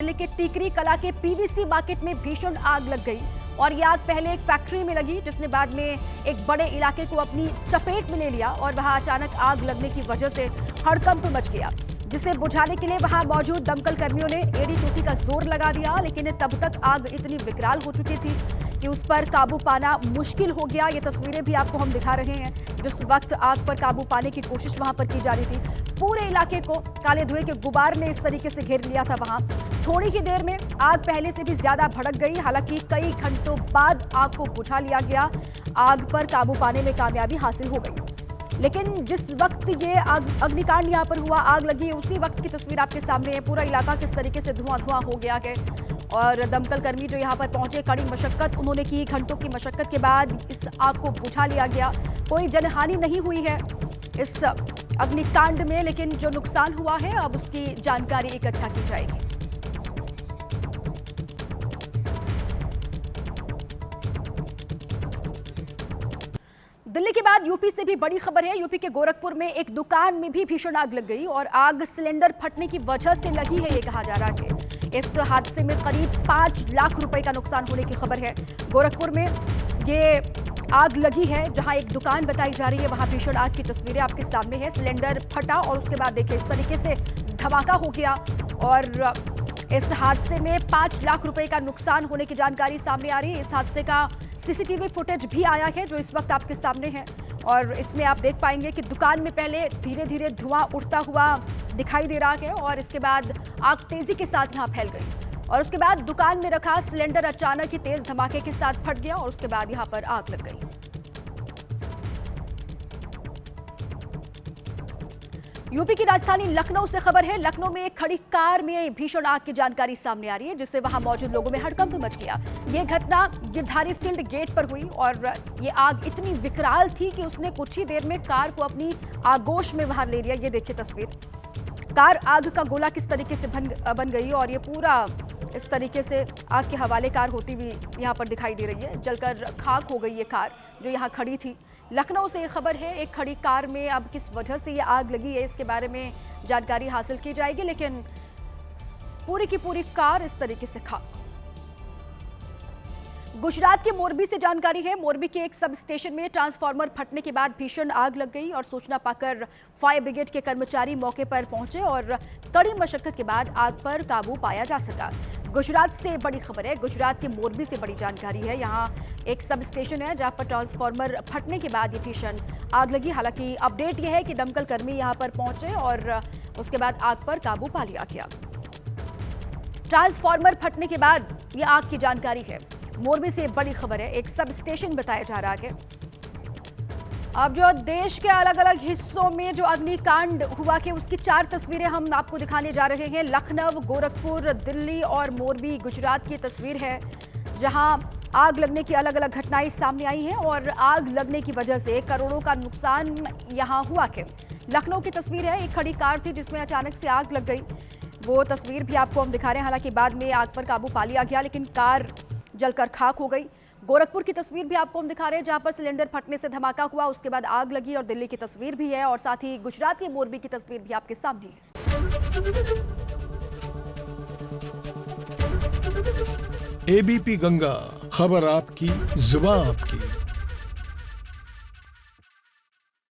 दिल्ली के टिकरी कला के पीवीसी मार्केट में भीषण आग लग गई और ये आग पहले एक फैक्ट्री में लगी, जिसने बाद में एक बड़े इलाके को अपनी चपेट में ले लिया और वहां अचानक आग लगने की वजह से हड़कंप मच गया, जिसे बुझाने के लिए वहां मौजूद दमकल कर्मियों ने एड़ी चोटी का जोर लगा दिया, लेकिन तब तक आग इतनी विकराल हो चुकी थी कि उस पर काबू पाना मुश्किल हो गया। ये तस्वीरें भी आपको हम दिखा रहे हैं जिस वक्त आग पर काबू पाने की कोशिश वहां पर की जा रही थी। पूरे इलाके को काले धुएं के गुबार ने इस तरीके से घेर लिया था। वहां थोड़ी ही देर में आग पहले से भी ज्यादा भड़क गई, हालांकि कई घंटों बाद आग को बुझा लिया गया। आग पर काबू पाने में कामयाबी हासिल हो गई, लेकिन जिस वक्त ये अग्निकांड यहाँ पर हुआ, आग लगी, उसी वक्त की तस्वीर आपके सामने है। पूरा इलाका किस तरीके से धुआं हो गया है और दमकल कर्मी जो यहाँ पर पहुंचे, कड़ी मशक्कत उन्होंने की। घंटों की मशक्कत के बाद इस आग को बुझा लिया गया। कोई जनहानि नहीं हुई है इस अग्निकांड में, लेकिन जो नुकसान हुआ है अब उसकी जानकारी इकट्ठा की जाएगी। दिल्ली के बाद यूपी से भी बड़ी खबर है। यूपी के गोरखपुर में एक दुकान में भी भीषण आग लग गई और आग सिलेंडर फटने की वजह से लगी है, ये कहा जा रहा है। इस हादसे में करीब 5 लाख रुपए का नुकसान होने की खबर है। गोरखपुर में ये आग लगी है जहां एक दुकान बताई जा रही है, वहां भीषण आग की तस्वीरें आपके सामने है। सिलेंडर फटा और उसके बाद देखिए इस तरीके से धमाका हो गया और इस हादसे में 5 लाख रुपए का नुकसान होने की जानकारी सामने आ रही है। इस हादसे का सीसीटीवी फुटेज भी आया है जो इस वक्त आपके सामने है और इसमें आप देख पाएंगे कि दुकान में पहले धीरे धीरे धुआं उठता हुआ दिखाई दे रहा है और इसके बाद आग तेजी के साथ यहां फैल गई और उसके बाद दुकान में रखा सिलेंडर अचानक ही तेज धमाके के साथ फट गया और उसके बाद यहां पर आग लग गई। यूपी की राजधानी लखनऊ से खबर है। लखनऊ में एक खड़ी कार में भीषण आग की जानकारी सामने आ रही है, जिससे वहां मौजूद लोगों में हड़कंप मच गया। ये घटना गिरधारी फील्ड गेट पर हुई और ये आग इतनी विकराल थी कि उसने कुछ ही देर में कार को अपनी आगोश में बाहर ले लिया। ये देखिए तस्वीर, कार आग का गोला किस तरीके से बन गई और ये पूरा इस तरीके से आग के हवाले कार होती हुई यहाँ पर दिखाई दे रही है। जलकर खाक हो गई ये कार जो यहाँ खड़ी थी। लखनऊ से ये खबर है, एक खड़ी कार में अब किस वजह से ये आग लगी है इसके बारे में जानकारी हासिल की जाएगी, लेकिन पूरी की पूरी कार इस तरीके से खाक। गुजरात के मोरबी से जानकारी है। मोरबी के एक सब स्टेशन में ट्रांसफार्मर फटने के बाद भीषण आग लग गई और सूचना पाकर फायर ब्रिगेड के कर्मचारी मौके पर पहुंचे और कड़ी मशक्कत के बाद आग पर काबू पाया जा सका। गुजरात से बड़ी खबर है, गुजरात के मोरबी से बड़ी जानकारी है। यहाँ एक सब स्टेशन है जहां पर ट्रांसफार्मर फटने के बाद ये भीषण आग लगी। हालांकि अपडेट यह है कि दमकल कर्मी यहां पर पहुंचे और उसके बाद आग पर काबू पा लिया गया। ट्रांसफार्मर फटने के बाद ये आग की जानकारी है। मोरबी से बड़ी खबर है, एक सब स्टेशन बताया जा रहा है। अब जो देश के अलग अलग हिस्सों में जो अग्निकांड हुआ कि उसकी 4 तस्वीरें हम आपको दिखाने जा रहे हैं। लखनऊ, गोरखपुर, दिल्ली और मोरबी गुजरात की तस्वीर है जहां आग लगने की अलग अलग घटनाएं सामने आई हैं और आग लगने की वजह से करोड़ों का नुकसान यहां हुआ है। लखनऊ की तस्वीर है, एक खड़ी कार थी जिसमें अचानक से आग लग गई। वो तस्वीर भी आपको हम दिखा रहे हैं। हालांकि बाद में आग पर काबू पा लिया गया, लेकिन कार जलकर खाक हो गई। गोरखपुर की तस्वीर भी आपको हम दिखा रहे हैं जहां पर सिलेंडर फटने से धमाका हुआ, उसके बाद आग लगी और दिल्ली की तस्वीर भी है और साथ ही गुजरात के मोरबी की तस्वीर भी आपके सामने है। एबीपी गंगा, खबर आपकी, जुबान आपकी।